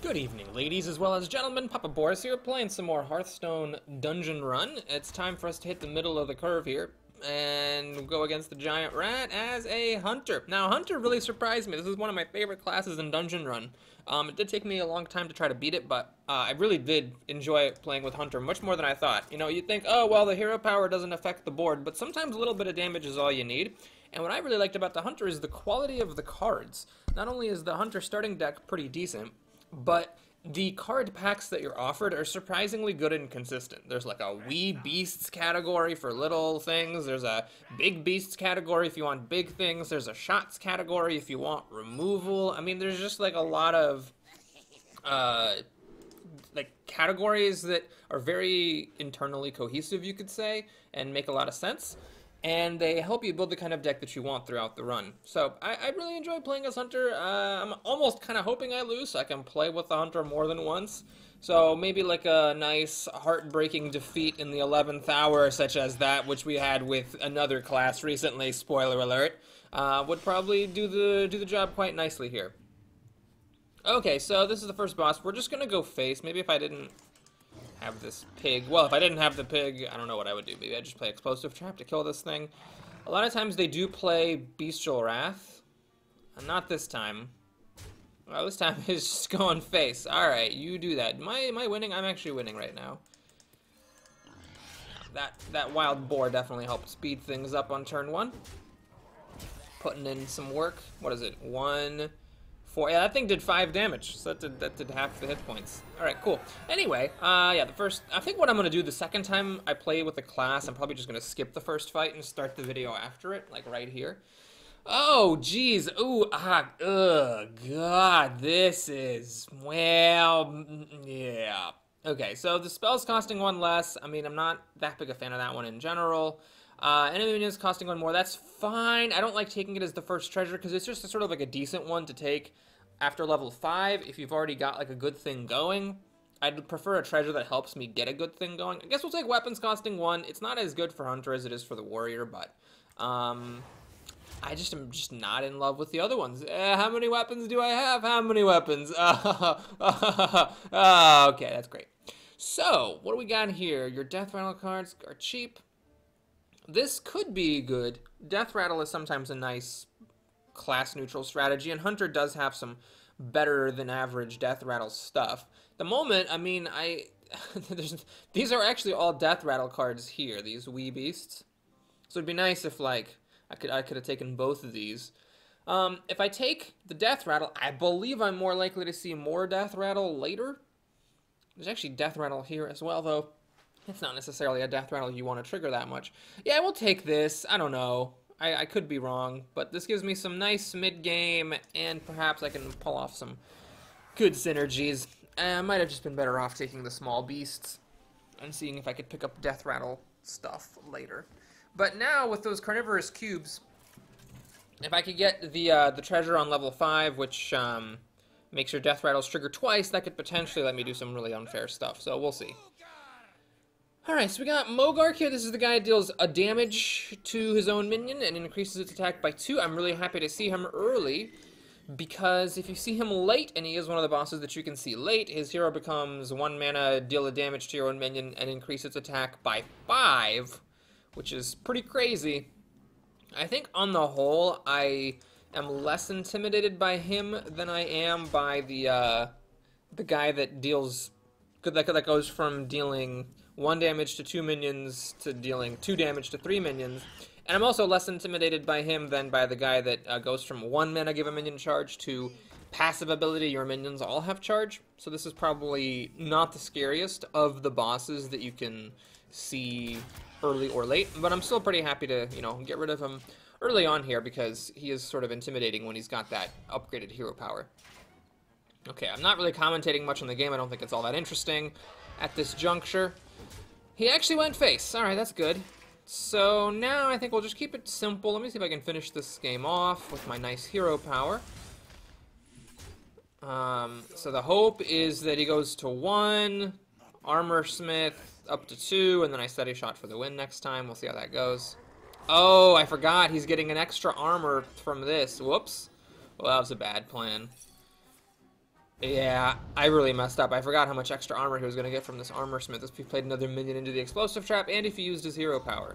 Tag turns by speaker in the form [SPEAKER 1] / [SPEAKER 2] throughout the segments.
[SPEAKER 1] Good evening, ladies as well as gentlemen. Papa Boris here, playing some more Hearthstone Dungeon Run. It's time for us to hit the middle of the curve here and go against the Giant Rat as a Hunter. Now, Hunter really surprised me. This is one of my favorite classes in Dungeon Run. It did take me a long time to try to beat it, but I really did enjoy playing with Hunter much more than I thought. You know, you'd think, oh, well, the hero power doesn't affect the board, but sometimes a little bit of damage is all you need. And what I really liked about the Hunter is the quality of the cards. Not only is the Hunter starting deck pretty decent, but the card packs that you're offered are surprisingly good and consistent. There's like a wee beasts category for little things. There's a big beasts category if you want big things. There's a shots category if you want removal. I mean, there's just like a lot of like categories that are very internally cohesive, you could say, and make a lot of sense. And they help you build the kind of deck that you want throughout the run. So I really enjoy playing as Hunter. I'm almost kind of hoping I lose so I can play with the Hunter more than once. So maybe like a nice heartbreaking defeat in the 11th hour, such as that which we had with another class recently, spoiler alert, would probably do the job quite nicely here. Okay, so this is the first boss. We're just going to go face. Maybe if I didn't have this pig. Well, if I didn't have the pig, I don't know what I would do. Maybe I'd just play Explosive Trap to kill this thing. A lot of times they do play Bestial Wrath. Not this time. Well, this time is just going face. Alright, you do that. Am I winning? I'm actually winning right now. That wild boar definitely helped speed things up on turn 1. Putting in some work. What is it? 1... 4. Yeah, that thing did 5 damage, so that did half the hit points. Alright, cool. Anyway, yeah, I think what I'm going to do the second time I play with the class, I'm probably just going to skip the first fight and start the video after it, like right here. Oh, jeez. Ooh, God, this is, well, yeah. Okay, so the spell's costing 1 less. I mean, I'm not that big a fan of that one in general. Enemy minions costing 1 more, that's fine. I don't like taking it as the first treasure because it's just sort of like a decent one to take after level 5 if you've already got like a good thing going. I'd prefer a treasure that helps me get a good thing going. I guess we'll take weapons costing 1. It's not as good for Hunter as it is for the Warrior, but I just am just not in love with the other ones. How many weapons do I have? How many weapons? Okay, that's great. So, what do we got here? Your Death Rattle cards are cheap. This could be good. Death Rattle is sometimes a nice class-neutral strategy, and Hunter does have some better-than-average Death Rattle stuff. At the moment, I mean, these are actually all Death Rattle cards here, these wee beasts. So it'd be nice if, like, I could have taken both of these. If I take the Death Rattle, I believe I'm more likely to see more Death Rattle later. There's actually Death Rattle here as well, though. It's not necessarily a Death Rattle you want to trigger that much. Yeah, we'll take this. I don't know. I could be wrong, but this gives me some nice mid-game, and perhaps I can pull off some good synergies. I might have just been better off taking the small beasts and seeing if I could pick up Death Rattle stuff later. But now, with those carnivorous cubes, if I could get the treasure on level 5, which makes your Death Rattles trigger twice, that could potentially let me do some really unfair stuff, so we'll see. Alright, so we got Mogark here. This is the guy that deals a damage to his own minion and increases its attack by 2. I'm really happy to see him early, because if you see him late, and he is one of the bosses that you can see late, his hero becomes 1 mana, deal a damage to your own minion, and increase its attack by 5, which is pretty crazy. I think on the whole, I am less intimidated by him than I am by the guy that deals, that goes from dealing 1 damage to 2 minions to dealing 2 damage to 3 minions. And I'm also less intimidated by him than by the guy that goes from 1 mana give a minion charge to passive ability your minions all have charge. So this is probably not the scariest of the bosses that you can see early or late, but I'm still pretty happy to, you know, get rid of him early on here because he is sort of intimidating when he's got that upgraded hero power. Okay, I'm not really commentating much on the game. I don't think it's all that interesting at this juncture. He actually went face. Alright, that's good. So now I think we'll just keep it simple. Let me see if I can finish this game off with my nice hero power. So the hope is that he goes to 1, Armor Smith up to 2, and then I steady shot for the win next time. We'll see how that goes. Oh, I forgot. He's getting an extra armor from this. Whoops. Well, that was a bad plan. Yeah, I really messed up. I forgot how much extra armor he was going to get from this armor smith if he played another minion into the explosive trap and if he used his hero power.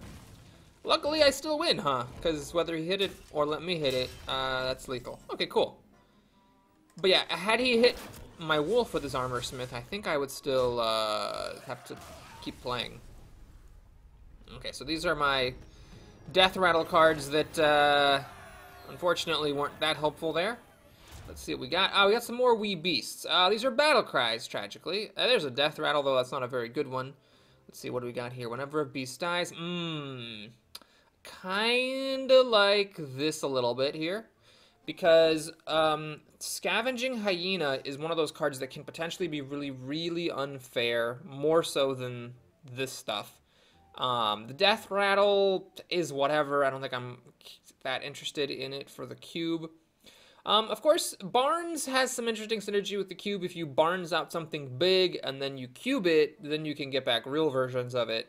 [SPEAKER 1] Luckily, I still win, huh? Because whether he hit it or let me hit it, that's lethal. Okay, cool. But yeah, had he hit my wolf with his armor smith, I think I would still have to keep playing. Okay, so these are my death rattle cards that unfortunately weren't that helpful there. Let's see what we got. Oh, we got some more wee beasts. These are battle cries, tragically. There's a death rattle, though that's not a very good one. Let's see, what do we got here? Whenever a beast dies, kinda like this a little bit here. Because Scavenging Hyena is one of those cards that can potentially be really, really unfair, more so than this stuff. The Death Rattle is whatever. I don't think I'm that interested in it for the cube. Of course, Barnes has some interesting synergy with the cube. If you Barnes out something big and then you cube it, then you can get back real versions of it.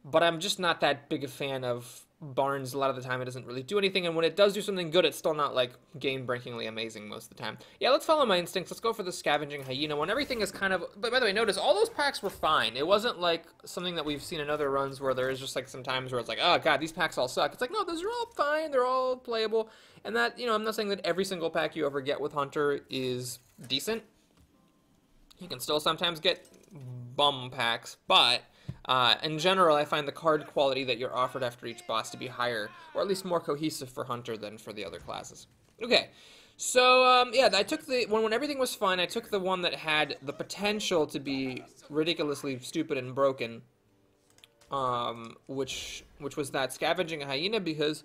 [SPEAKER 1] But I'm just not that big a fan of Barnes. A lot of the time it doesn't really do anything, and when it does do something good, it's still not like game-breakingly amazing most of the time. Yeah, let's follow my instincts. Let's go for the Scavenging Hyena one. Everything is kind of... But by the way, notice all those packs were fine. It wasn't like something that we've seen in other runs where there is just like some times where it's like, oh god, these packs all suck. It's like, no, those are all fine. They're all playable. And that, you know, I'm not saying that every single pack you ever get with Hunter is decent. You can still sometimes get bum packs, but... in general, I find the card quality that you're offered after each boss to be higher, or at least more cohesive for Hunter than for the other classes. Okay, so, yeah, I took the... When everything was fine, I took the one that had the potential to be ridiculously stupid and broken, which was that Scavenging Hyena, because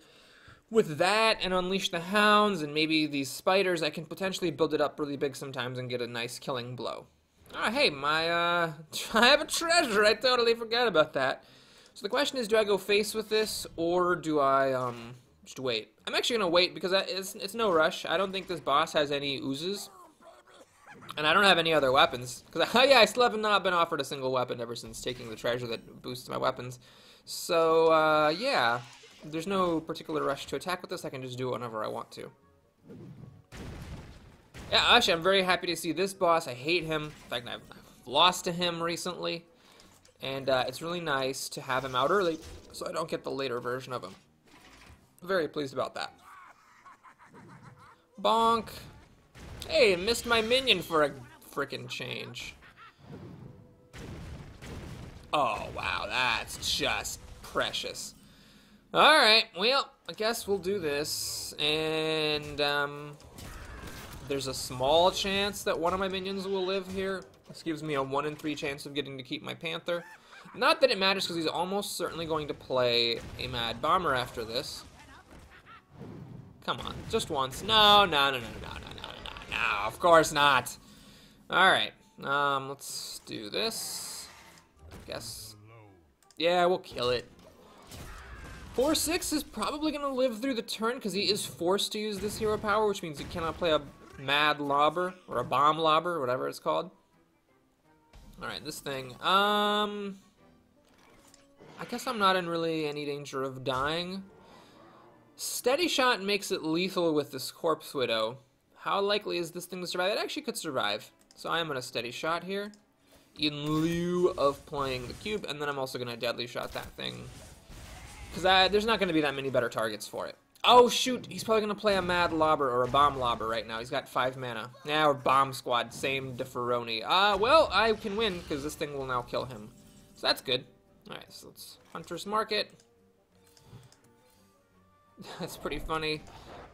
[SPEAKER 1] with that and Unleash the Hounds and maybe these spiders, I can potentially build it up really big sometimes and get a nice killing blow. Oh, hey, I have a treasure. I totally forgot about that. So the question is, do I go face with this, or do I, just wait? I'm actually going to wait, because it's no rush. I don't think this boss has any oozes. And I don't have any other weapons. Because, yeah, I still have not been offered a single weapon ever since taking the treasure that boosts my weapons. So, yeah, there's no particular rush to attack with this. I can just do it whenever I want to. Yeah, actually, I'm very happy to see this boss. I hate him. In fact, I've lost to him recently. And it's really nice to have him out early so I don't get the later version of him. Very pleased about that. Bonk. Hey, missed my minion for a frickin' change. Oh, wow, that's just precious. Alright, well, I guess we'll do this. And, there's a small chance that one of my minions will live here. This gives me a 1 in 3 chance of getting to keep my Panther. Not that it matters, because he's almost certainly going to play a Mad Bomber after this. Come on, just once. No, of course not. Alright, let's do this. I guess. Yeah, we'll kill it. 4/6 is probably going to live through the turn, because he is forced to use this hero power, which means he cannot play a Mad Lobber, or a Bomb Lobber, whatever it's called. Alright, this thing. I guess I'm not in really any danger of dying. Steady Shot makes it lethal with this Corpse Widow. How likely is this thing to survive? It actually could survive. So I am going to Steady Shot here, in lieu of playing the cube, and then I'm also going to Deadly Shot that thing. Because there's not going to be that many better targets for it. Oh, shoot, he's probably going to play a Mad Lobber or a Bomb Lobber right now. He's got 5 mana. Yeah, or Bomb Squad, same Deferoni. Well, I can win, because this thing will now kill him. So that's good. Alright, so let's Hunter's Mark it. That's pretty funny.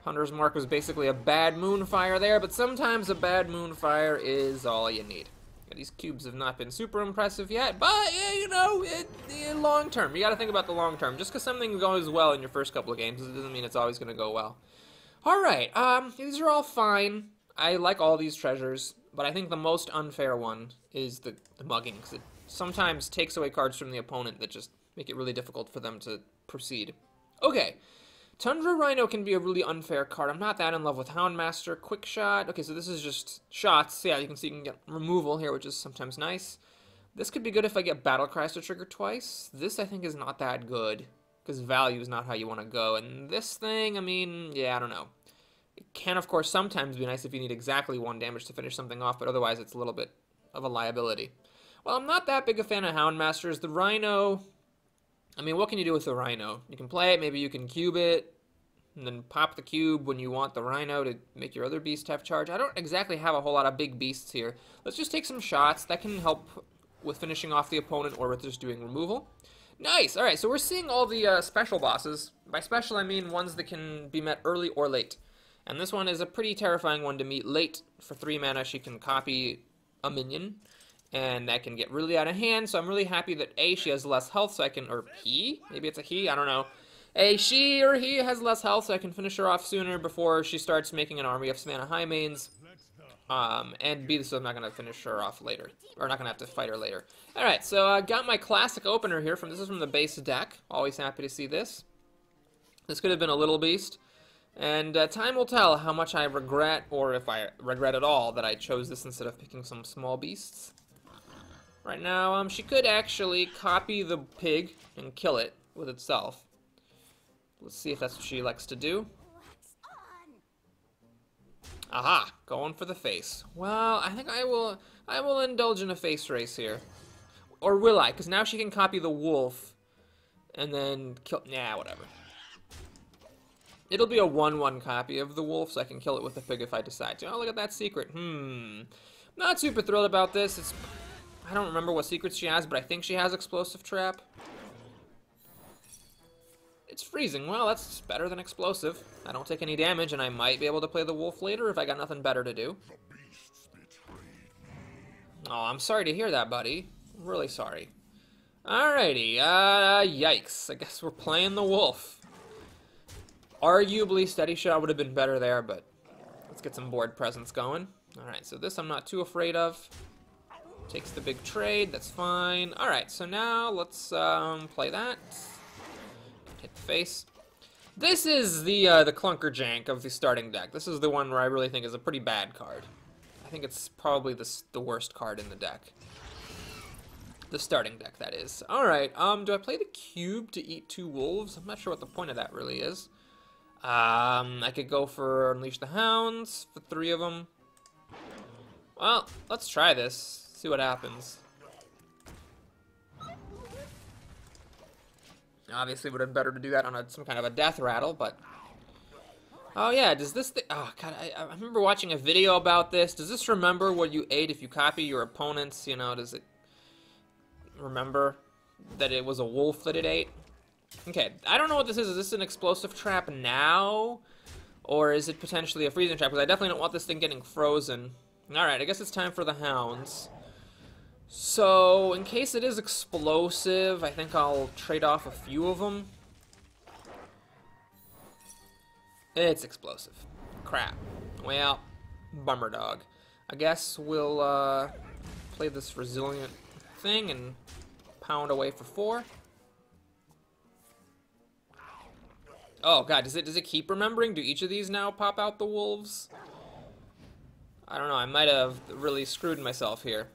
[SPEAKER 1] Hunter's Mark was basically a bad Moonfire there, but sometimes a bad Moonfire is all you need. These cubes have not been super impressive yet, but, yeah, you know, long term. You gotta think about the long term. Just because something goes well in your first couple of games doesn't mean it's always gonna go well. Alright, these are all fine. I like all these treasures, but I think the most unfair one is the mugging, because it sometimes takes away cards from the opponent that just make it really difficult for them to proceed. Okay. Tundra Rhino can be a really unfair card. I'm not that in love with Houndmaster. Quick Shot. Okay, so this is just shots. Yeah, you can see you can get removal here, which is sometimes nice. This could be good if I get Battle Cries to trigger twice. This, I think, is not that good, because value is not how you want to go. And this thing, I mean, yeah, I don't know. It can, of course, sometimes be nice if you need exactly 1 damage to finish something off, but otherwise it's a little bit of a liability. Well, I'm not that big a fan of Houndmasters. The Rhino, I mean, what can you do with the Rhino? You can play it, maybe you can cube it, and then pop the cube when you want the Rhino to make your other beast have charge. I don't exactly have a whole lot of big beasts here. Let's just take some shots. That can help with finishing off the opponent or with just doing removal. Nice! Alright, so we're seeing all the special bosses. By special, I mean ones that can be met early or late. And this one is a pretty terrifying one to meet late. For 3 mana, she can copy a minion, and that can get really out of hand, so I'm really happy that A, she has less health, so I can, or he? Maybe it's a he? I don't know. A, she or he has less health, so I can finish her off sooner before she starts making an army of Savannah High mains. And B, so I'm not going to finish her off later. Or not going to have to fight her later. Alright, so I got my classic opener here. This is from the base deck. Always happy to see this. This could have been a little beast. And time will tell how much I regret, or if I regret at all, that I chose this instead of picking some small beasts. Right now, she could actually copy the pig and kill it with itself. Let's see if that's what she likes to do. Aha! Going for the face. Well, I think I will indulge in a face race here. Or will I? Because now she can copy the wolf and then kill... Nah, whatever. It'll be a 1/1 copy of the wolf, so I can kill it with the pig if I decide to. Oh, look at that secret. Not super thrilled about this. I don't remember what secrets she has, but I think she has explosive trap. It's freezing. Well, that's better than explosive. I don't take any damage, and I might be able to play the wolf later if I got nothing better to do. Oh, I'm sorry to hear that, buddy. I'm really sorry. Alrighty, yikes. I guess we're playing the wolf. Arguably, Steady Shot would have been better there, but let's get some board presence going. Alright, so this I'm not too afraid of. Takes the big trade, that's fine. Alright, so now let's play that. Hit the face. This is the clunker jank of the starting deck. This is the one where I really think is a pretty bad card. I think it's probably the worst card in the deck. The starting deck, that is. Alright, do I play the cube to eat 2 wolves? I'm not sure what the point of that really is. I could go for Unleash the Hounds for 3 of them. Well, let's try this. See what happens. Obviously, would have been better to do that on some kind of a death rattle, but... Oh, yeah, does this... Oh, God, I remember watching a video about this. Does this remember what you ate if you copy your opponent's, you know, does it remember that it was a wolf that it ate? Okay, I don't know what this is. Is this an explosive trap now? Or is it potentially a freezing trap? Because I definitely don't want this thing getting frozen. Alright, I guess it's time for the hounds. So, in case it is explosive, I think I'll trade off a few of them. It's explosive. Crap. Well, bummer dog. I guess we'll play this resilient thing and pound away for 4. Oh god, does it keep remembering? Do each of these now pop out the wolves? I don't know, I might have really screwed myself here.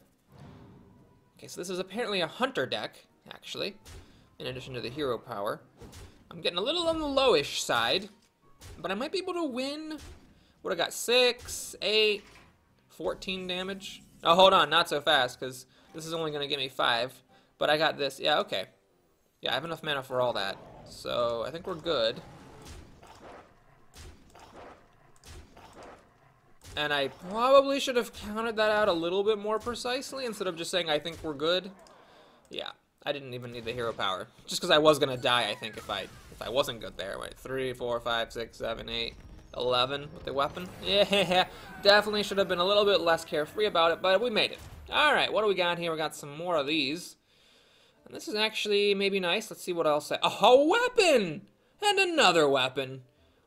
[SPEAKER 1] Okay, so this is apparently a hunter deck, actually, in addition to the hero power. I'm getting a little on the lowish side, but I might be able to win. What, I got 6, 8, 14 damage. Oh, hold on, not so fast, because this is only going to give me 5. But I got this. Yeah, okay. Yeah, I have enough mana for all that. So, I think we're good. And I probably should have counted that out a little bit more precisely instead of just saying I think we're good. Yeah, I didn't even need the hero power. Just because I was going to die, I think, if I wasn't good there. Wait, 3, 4, 5, 6, 7, 8, 11 with the weapon. Yeah, definitely should have been a little bit less carefree about it, but we made it. Alright, what do we got here? We got some more of these. And this is actually maybe nice. Let's see what else. A weapon! And another weapon.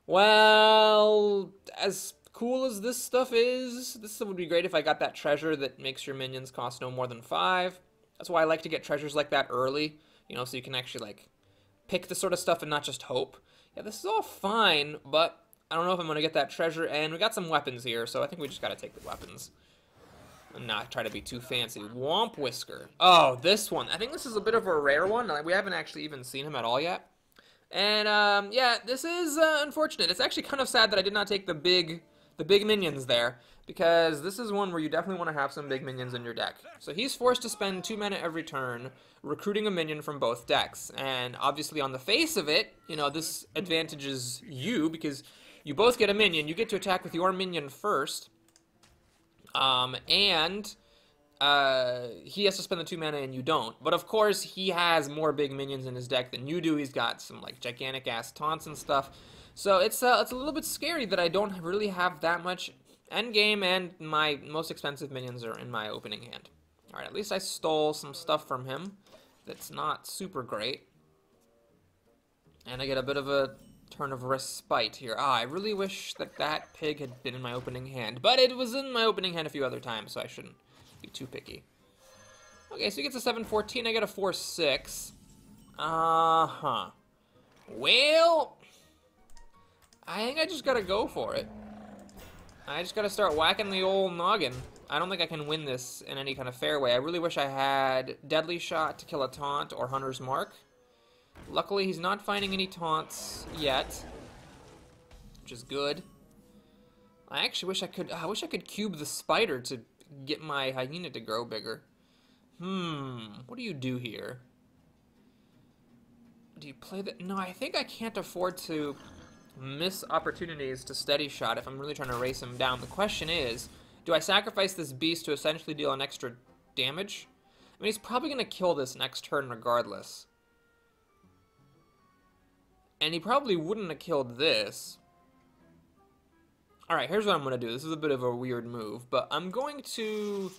[SPEAKER 1] Well, as cool as this stuff is, this would be great if I got that treasure that makes your minions cost no more than 5. That's why I like to get treasures like that early, you know, so you can actually, like, pick the sort of stuff and not just hope. Yeah, this is all fine, but I don't know if I'm going to get that treasure, and we got some weapons here, so I think we just got to take the weapons. And not try to be too fancy. Womp Whisker. Oh, this one. I think this is a bit of a rare one. We haven't actually even seen him at all yet. And yeah, this is unfortunate. It's actually kind of sad that I did not take the big minions there, because this is one where you definitely want to have some big minions in your deck. So he's forced to spend 2 mana every turn recruiting a minion from both decks. And obviously on the face of it, you know, this advantages you because you both get a minion. You get to attack with your minion first. And he has to spend the 2 mana and you don't. But of course, he has more big minions in his deck than you do. He's got some like gigantic ass taunts and stuff. So it's a little bit scary that I don't really have that much endgame, and my most expensive minions are in my opening hand. All right, at least I stole some stuff from him that's not super great. And I get a bit of a turn of respite here. Ah, I really wish that that pig had been in my opening hand, but it was in my opening hand a few other times, so I shouldn't be too picky. Okay, so he gets a 7-14, I get a 4-6. Uh-huh. Well, I think I just gotta go for it. I just gotta start whacking the old noggin. I don't think I can win this in any kind of fair way. I really wish I had Deadly Shot to kill a taunt or Hunter's Mark. Luckily, he's not finding any taunts yet, which is good. I actually wish I could cube the spider to get my hyena to grow bigger. What do you do here? Do you play the... No, I think I can't afford to miss opportunities to steady shot if I'm really trying to race him down. The question is, do I sacrifice this beast to essentially deal an extra damage? I mean, he's probably going to kill this next turn regardless. And he probably wouldn't have killed this. Alright, here's what I'm going to do. This is a bit of a weird move, but I'm going to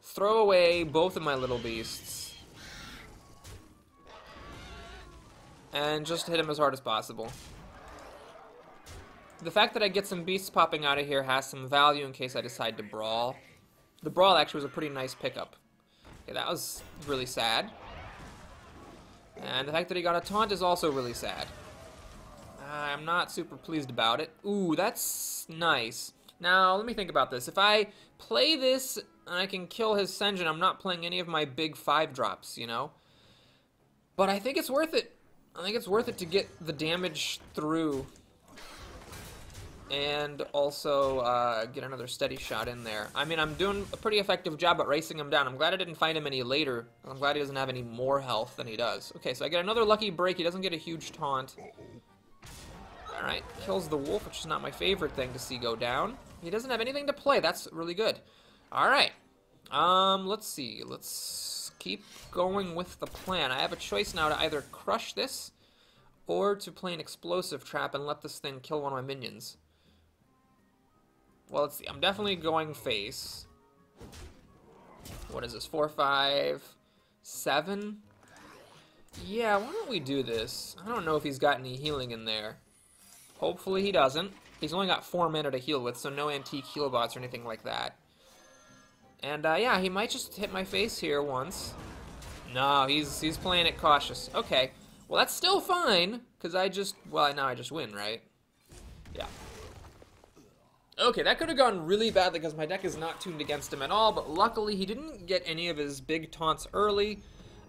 [SPEAKER 1] throw away both of my little beasts and just hit him as hard as possible. The fact that I get some beasts popping out of here has some value in case I decide to brawl. The brawl actually was a pretty nice pickup. Okay, that was really sad. And the fact that he got a taunt is also really sad. I'm not super pleased about it. Ooh, that's nice. Now, let me think about this. If I play this and I can kill his Senjin, I'm not playing any of my big 5-drops, you know? But I think it's worth it. I think it's worth it to get the damage through and also get another steady shot in there. I mean, I'm doing a pretty effective job at racing him down. I'm glad I didn't find him any later. I'm glad he doesn't have any more health than he does. Okay, so I get another lucky break. He doesn't get a huge taunt. Alright, kills the wolf, which is not my favorite thing to see go down. He doesn't have anything to play. That's really good. Alright. Let's see. Let's keep going with the plan. I have a choice now to either crush this or to play an explosive trap and let this thing kill one of my minions. Well, let's see. I'm definitely going face. What is this? 4, 5, 7? Yeah, why don't we do this? I don't know if he's got any healing in there. Hopefully he doesn't. He's only got 4 mana to heal with, so no antique heal bots or anything like that. And yeah, he might just hit my face here once. No, he's playing it cautious. Okay, well that's still fine, because now I just win, right? Yeah. Okay, that could have gone really badly because my deck is not tuned against him at all, but luckily he didn't get any of his big taunts early.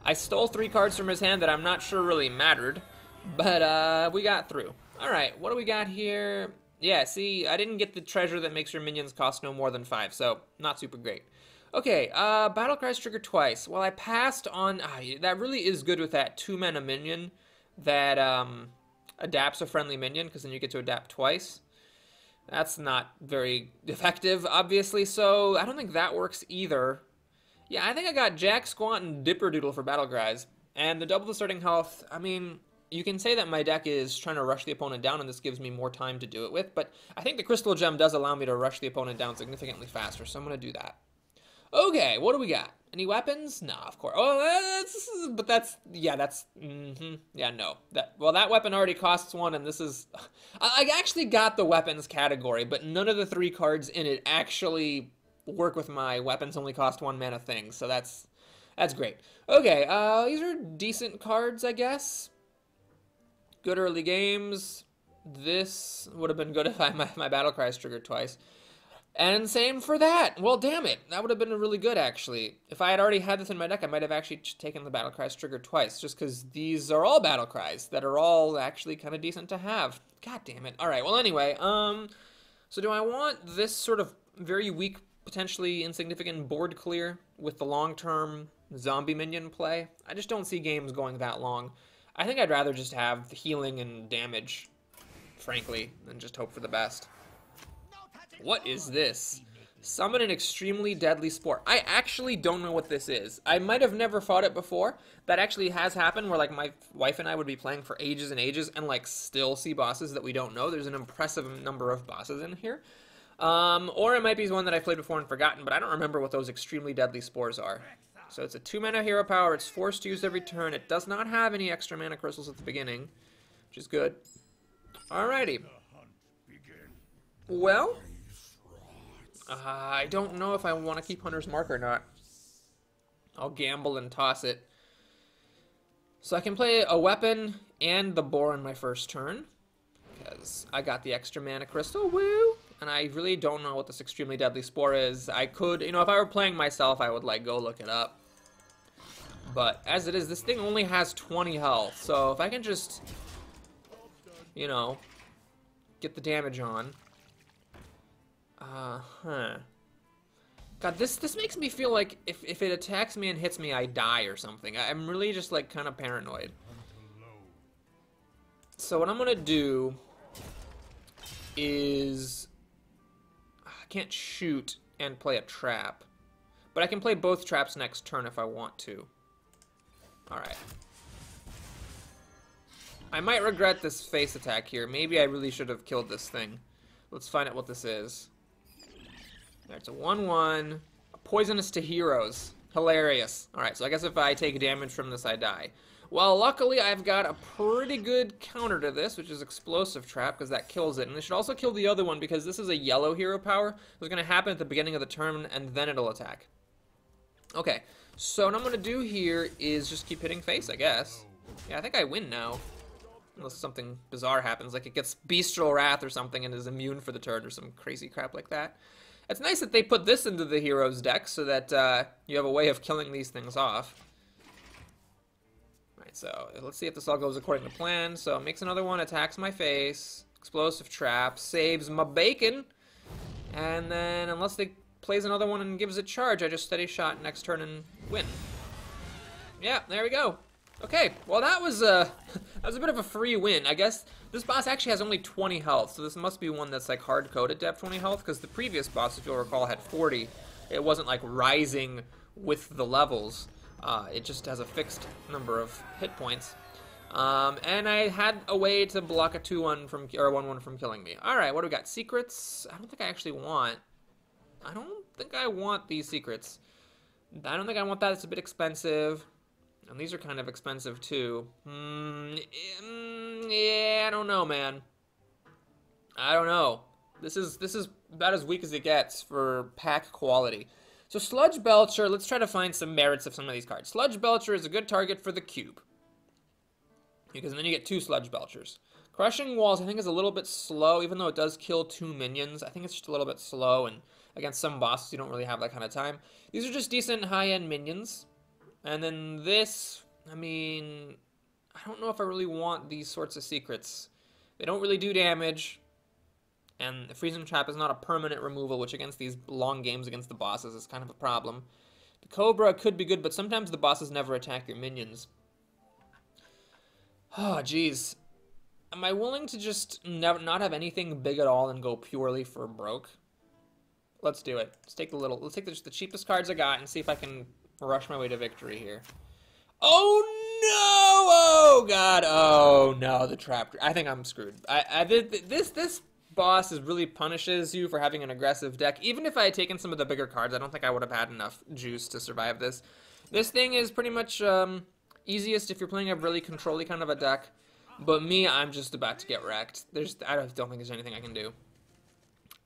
[SPEAKER 1] I stole 3 cards from his hand that I'm not sure really mattered, but we got through. Alright, what do we got here? Yeah, see, I didn't get the treasure that makes your minions cost no more than 5, so not super great. Okay, battle cries trigger twice. Well, I passed on... that really is good with that 2-mana minion that adapts a friendly minion, because then you get to adapt twice. That's not very effective, obviously, so I don't think that works either. Yeah, I think I got Jack, Squat, and Dipperdoodle for battle cries. And the double the starting health, I mean, you can say that my deck is trying to rush the opponent down and this gives me more time to do it with, but I think the Crystal Gem does allow me to rush the opponent down significantly faster, so I'm going to do that. Okay, what do we got? Any weapons? Nah, of course. Oh, yeah, no. That weapon already costs 1, and this is... I actually got the weapons category, but none of the 3 cards in it actually work with my weapons only cost 1 mana thing, so that's great. Okay, these are decent cards, I guess. Good early games. This would have been good if my battle cries triggered twice. And same for that. Well, damn it. That would have been really good, actually. If I had already had this in my deck, I might have actually taken the Battle Cries trigger twice, just because these are all Battle Cries that are all actually kind of decent to have. God damn it. All right, well, anyway, so do I want this sort of very weak, potentially insignificant board clear with the long-term zombie minion play? I just don't see games going that long. I think I'd rather just have the healing and damage, frankly, than just hope for the best. What is this? Summon an extremely deadly spore. I actually don't know what this is. I might have never fought it before. That actually has happened where like my wife and I would be playing for ages and ages and like still see bosses that we don't know. There's an impressive number of bosses in here. Or it might be one that I've played before and forgotten, but I don't remember what those extremely deadly spores are. So it's a 2-mana hero power. It's forced to use every turn. It does not have any extra mana crystals at the beginning, which is good. Alrighty. Well, I don't know if I want to keep Hunter's Mark or not. I'll gamble and toss it. So I can play a weapon and the boar on my first turn, because I got the extra mana crystal, woo! And I really don't know what this extremely deadly spore is. I could, you know, if I were playing myself, I would like go look it up. But as it is, this thing only has 20 health, so if I can just, you know, get the damage on. God, this makes me feel like if it attacks me and hits me, I die or something. I'm really just, like, kind of paranoid. So what I'm gonna do is... I can't shoot and play a trap. But I can play both traps next turn if I want to. Alright. I might regret this face attack here. Maybe I really should have killed this thing. Let's find out what this is. It's a 1/1. Poisonous to heroes. Hilarious. Alright, so I guess if I take damage from this, I die. Well, luckily, I've got a pretty good counter to this, which is Explosive Trap, because that kills it. And it should also kill the other one, because this is a yellow hero power. It's going to happen at the beginning of the turn, and then it'll attack. Okay, so what I'm going to do here is just keep hitting face, I guess. Yeah, I think I win now. Unless something bizarre happens, like it gets Bestial Wrath or something and is immune for the turn or some crazy crap like that. It's nice that they put this into the heroes deck so that you have a way of killing these things off. Alright, so let's see if this all goes according to plan. So it makes another one, attacks my face, Explosive Trap, saves my bacon, and then unless they plays another one and gives a charge, I just steady shot next turn and win. Yeah, there we go. Okay, well that was a bit of a free win. I guess this boss actually has only 20 health, so this must be one that's like hard-coded to have 20 health, because the previous boss, if you'll recall, had 40. It wasn't like rising with the levels. It just has a fixed number of hit points. And I had a way to block a 2-1 from, or 1-1 from killing me. Alright, what do we got? Secrets? I don't think I actually want. I don't think I want these secrets. I don't think I want that. It's a bit expensive. And these are kind of expensive, too. Yeah, I don't know, man. I don't know. This is about as weak as it gets for pack quality. So Sludge Belcher, let's try to find some merits of some of these cards. Sludge Belcher is a good target for the cube, because then you get 2 Sludge Belchers. Crushing Walls, I think, is a little bit slow, even though it does kill 2 minions. I think it's just a little bit slow, and against some bosses, you don't really have that kind of time. These are just decent high-end minions. And then this, I mean, I don't know if I really want these sorts of secrets. They don't really do damage, and the Freezing Trap is not a permanent removal, which against these long games against the bosses is kind of a problem. The Cobra could be good, but sometimes the bosses never attack your minions. Oh, jeez. Am I willing to just not have anything big at all and go purely for broke? Let's do it. Let's take just the cheapest cards I got and see if I can rush my way to victory here. Oh no! Oh god! Oh no! The trap. I think I'm screwed. This boss really punishes you for having an aggressive deck. Even if I had taken some of the bigger cards, I don't think I would have had enough juice to survive this. This thing is pretty much easiest if you're playing a really control-y kind of a deck. But me, I'm just about to get wrecked. I don't think there's anything I can do.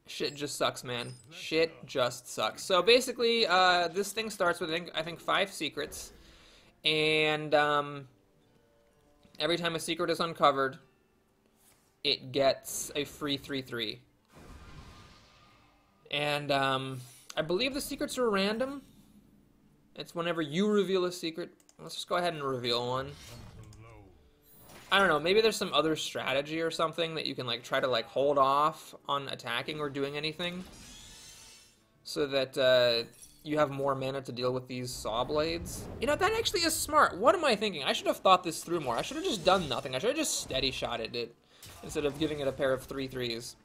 [SPEAKER 1] Shit just sucks, man. Shit just sucks. So basically, this thing starts with, I think 5 secrets. And every time a secret is uncovered, it gets a free 3/3. And I believe the secrets are random. It's whenever you reveal a secret. Let's just go ahead and reveal one. I don't know, maybe there's some other strategy or something that you can like try to like hold off on attacking or doing anything so that you have more mana to deal with these saw blades. You know, that actually is smart. What am I thinking? I should have thought this through more. I should have just done nothing. I should have just steady shotted it instead of giving it a pair of 3/3s.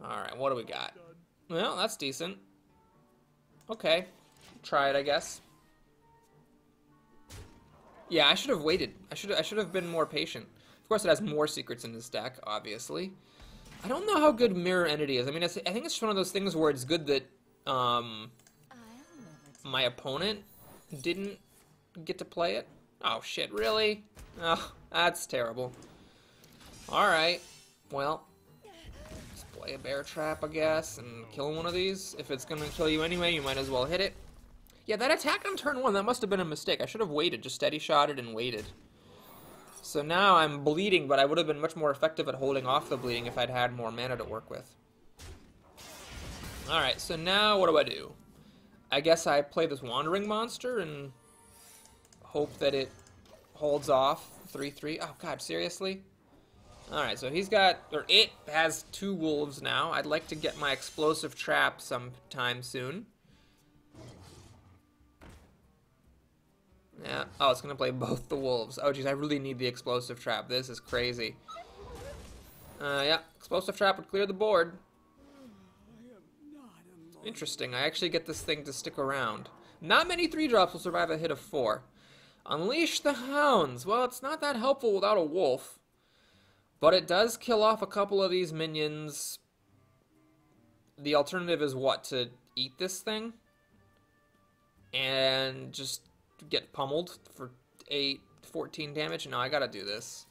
[SPEAKER 1] Alright, what do we got? Well, that's decent. Okay. Try it, I guess. Yeah, I should have waited. I should have been more patient. Of course, it has more secrets in this deck, obviously. I don't know how good Mirror Entity is. I mean, I think it's just one of those things where it's good that my opponent didn't get to play it. Oh, shit, really? Oh, that's terrible. Alright, well, let's play a bear trap, I guess, and kill one of these. If it's gonna kill you anyway, you might as well hit it. Yeah, that attack on turn 1, that must have been a mistake. I should have waited, just steady shotted and waited. So now I'm bleeding, but I would have been much more effective at holding off the bleeding if I'd had more mana to work with. Alright, so now what do? I guess I play this Wandering Monster and hope that it holds off 3/3. Oh god, seriously? Alright, so it has 2 wolves now. I'd like to get my Explosive Trap sometime soon. Yeah. Oh, it's gonna play both the wolves. Oh, geez, I really need the Explosive Trap. This is crazy. Yeah, Explosive Trap would clear the board. Interesting. I actually get this thing to stick around. Not many 3-drops will survive a hit of 4. Unleash the Hounds. Well, it's not that helpful without a wolf. But it does kill off a couple of these minions. The alternative is what? To eat this thing? And just get pummeled for 14 damage? No, I gotta do this.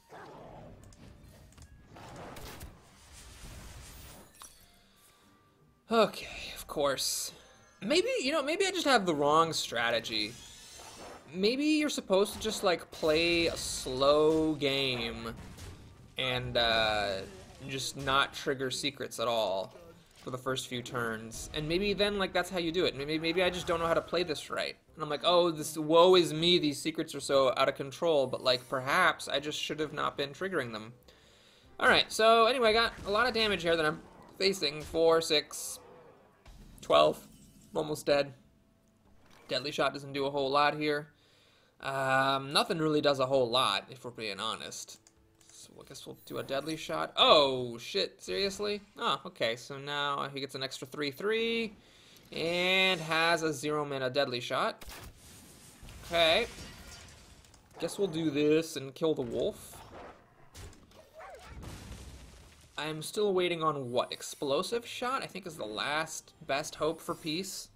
[SPEAKER 1] Okay, of course. Maybe, you know, maybe I just have the wrong strategy. Maybe you're supposed to just, like, play a slow game and just not trigger secrets at all for the first few turns. And maybe then, like, that's how you do it. Maybe I just don't know how to play this right. And I'm like, oh, this woe is me, these secrets are so out of control. But, like, perhaps I just should have not been triggering them. Alright, so anyway, I got a lot of damage here that I'm facing. 4, 6, 12. Almost dead. Deadly Shot doesn't do a whole lot here. Nothing really does a whole lot, if we're being honest. So I guess we'll do a Deadly Shot. Oh, shit, seriously? Oh, okay, so now he gets an extra 3/3 and has a 0-mana Deadly Shot. Okay. Guess we'll do this and kill the wolf. I'm still waiting on what? Explosive Shot, I think, is the last best hope for peace.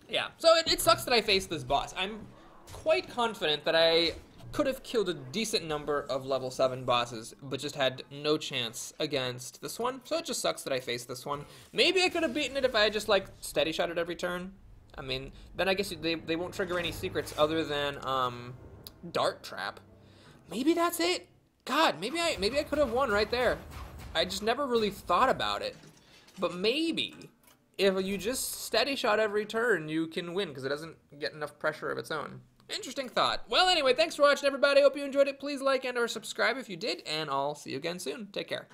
[SPEAKER 1] Yeah, so it sucks that I faced this boss. I'm quite confident that I could have killed a decent number of level 7 bosses, but just had no chance against this one. So it just sucks that I faced this one. Maybe I could have beaten it if I had just, like, steady shot it every turn. I mean, then I guess they won't trigger any secrets other than Dart Trap. Maybe that's it. God, maybe I could have won right there. I just never really thought about it. But maybe if you just steady shot every turn, you can win because it doesn't get enough pressure of its own. Interesting thought. Well, anyway, thanks for watching, everybody. Hope you enjoyed it. Please like and or subscribe if you did, and I'll see you again soon. Take care.